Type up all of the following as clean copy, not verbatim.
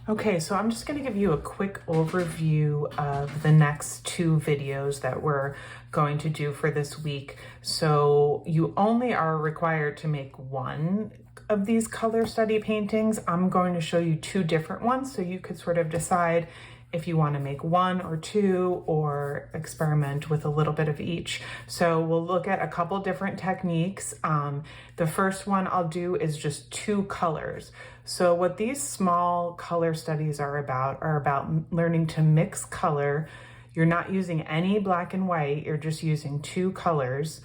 Okay, so I'm just going to give you a quick overview of the next two videos that we're going to do for this week. So you only are required to make one of these color study paintings. I'm going to show you two different ones so you could sort of decide if you want to make one or two or experiment with a little bit of each. So we'll look at a couple different techniques. The first one I'll do is just two colors. So what these small color studies are about learning to mix color. You're not using any black and white, you're just using two colors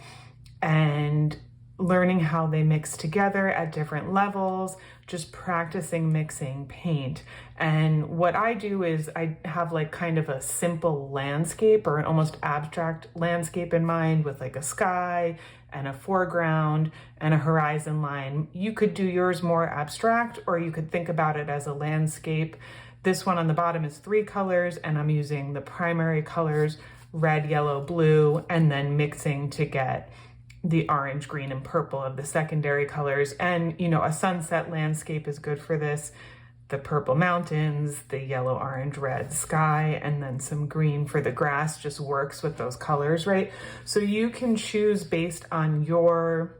and learning how they mix together at different levels, just practicing mixing paint. And what I do is I have like kind of a simple landscape or an almost abstract landscape in mind with like a sky and a foreground and a horizon line. You could do yours more abstract, or you could think about it as a landscape. This one on the bottom is three colors, and I'm using the primary colors, red, yellow, blue, and then mixing to get the orange, green, and purple of the secondary colors. And, you know, a sunset landscape is good for this. The purple mountains, the yellow, orange, red sky, and then some green for the grass just works with those colors, right? So you can choose based on your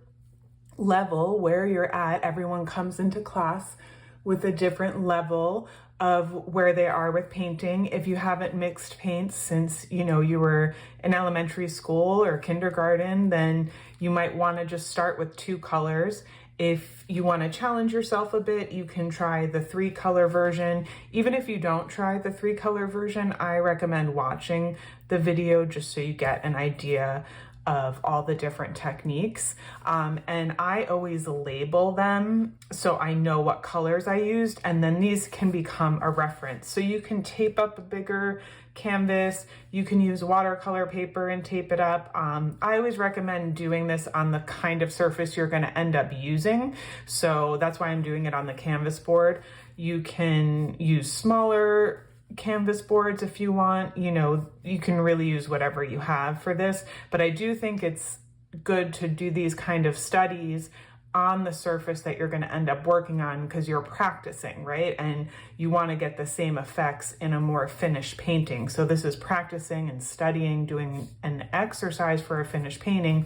level, where you're at. Everyone comes into class with a different level of where they are with painting. If you haven't mixed paints since, you know, you were in elementary school or kindergarten, then you might want to just start with two colors. If you want to challenge yourself a bit, you can try the three color version. Even if you don't try the three color version, I recommend watching the video just so you get an idea of all the different techniques. And I always label them so I know what colors I used, and then these can become a reference. So you can tape up a bigger canvas, you can use watercolor paper and tape it up. I always recommend doing this on the kind of surface you're going to end up using. So that's why I'm doing it on the canvas board. You can use smaller canvas boards if you want, you know, you can really use whatever you have for this, but I do think it's good to do these kind of studies on the surface that you're going to end up working on, because you're practicing, right? And you want to get the same effects in a more finished painting. So this is practicing and studying, doing an exercise for a finished painting.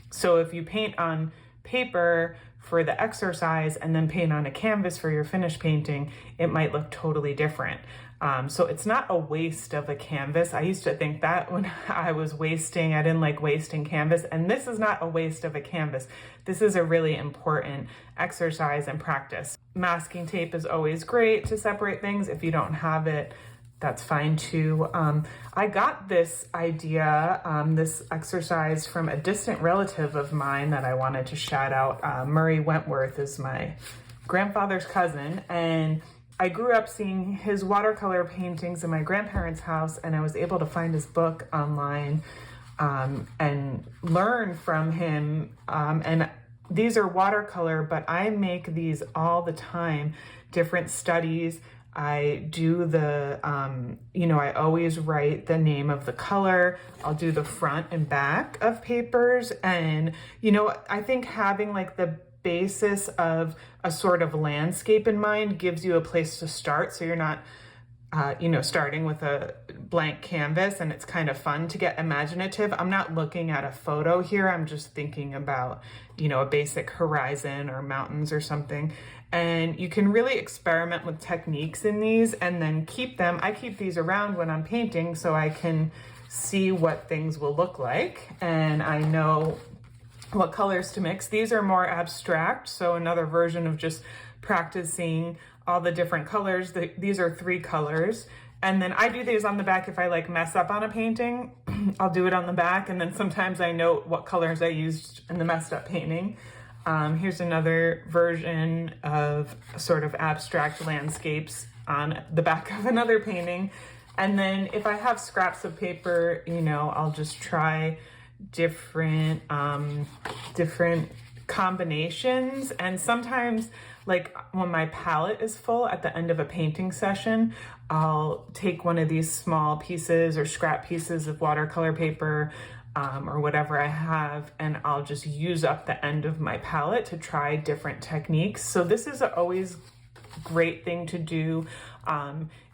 So if you paint on paper for the exercise and then paint on a canvas for your finished painting, it might look totally different. So it's not a waste of a canvas. I used to think that when I was wasting, I didn't like wasting canvas, and this is not a waste of a canvas. This is a really important exercise and practice. Masking tape is always great to separate things. If you don't have it, that's fine too. I got this idea, this exercise from a distant relative of mine that I wanted to shout out. Murray Wentworth is my grandfather's cousin, and I grew up seeing his watercolor paintings in my grandparents' house, and I was able to find his book online and learn from him. And these are watercolor, but I make these all the time, different studies. I do the, you know, I always write the name of the color. I'll do the front and back of papers. And, you know, I think having like the basis of a sort of landscape in mind gives you a place to start. So you're not, you know, starting with a blank canvas, and it's kind of fun to get imaginative. I'm not looking at a photo here. I'm just thinking about, you know, a basic horizon or mountains or something. And you can really experiment with techniques in these and then keep them. I keep these around when I'm painting so I can see what things will look like. And I know what colors to mix. These are more abstract, so another version of just practicing all the different colors. These are three colors, and then I do these on the back if I like mess up on a painting. I'll do it on the back, and then sometimes I note what colors I used in the messed up painting. Here's another version of sort of abstract landscapes on the back of another painting. And then if I have scraps of paper, you know, I'll just try different combinations. And sometimes, like when my palette is full at the end of a painting session, I'll take one of these small pieces or scrap pieces of watercolor paper or whatever I have, and I'll just use up the end of my palette to try different techniques. So this is always great thing to do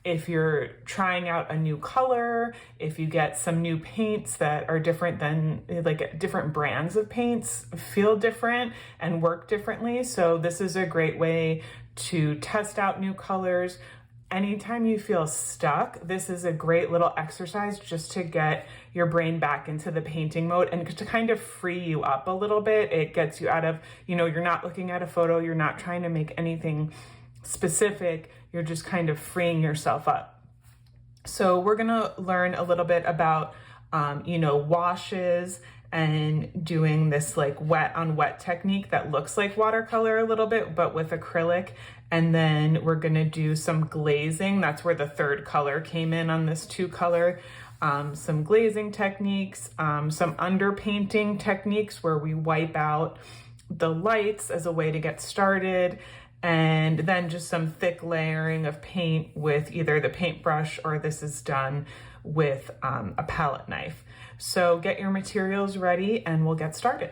if you're trying out a new color, if you get some new paints that are different than, like, different brands of paints feel different and work differently. So this is a great way to test out new colors. Anytime you feel stuck, this is a great little exercise just to get your brain back into the painting mode and to kind of free you up a little bit. It gets you out of, you're not looking at a photo, you're not trying to make anything specific, you're just kind of freeing yourself up. So we're gonna learn a little bit about, washes and doing this like wet on wet technique that looks like watercolor a little bit, but with acrylic. And then we're gonna do some glazing. That's where the third color came in on this 2-color. Some glazing techniques, some underpainting techniques where we wipe out the lights as a way to get started, and then just some thick layering of paint with either the paintbrush or this is done with a palette knife. So get your materials ready and we'll get started.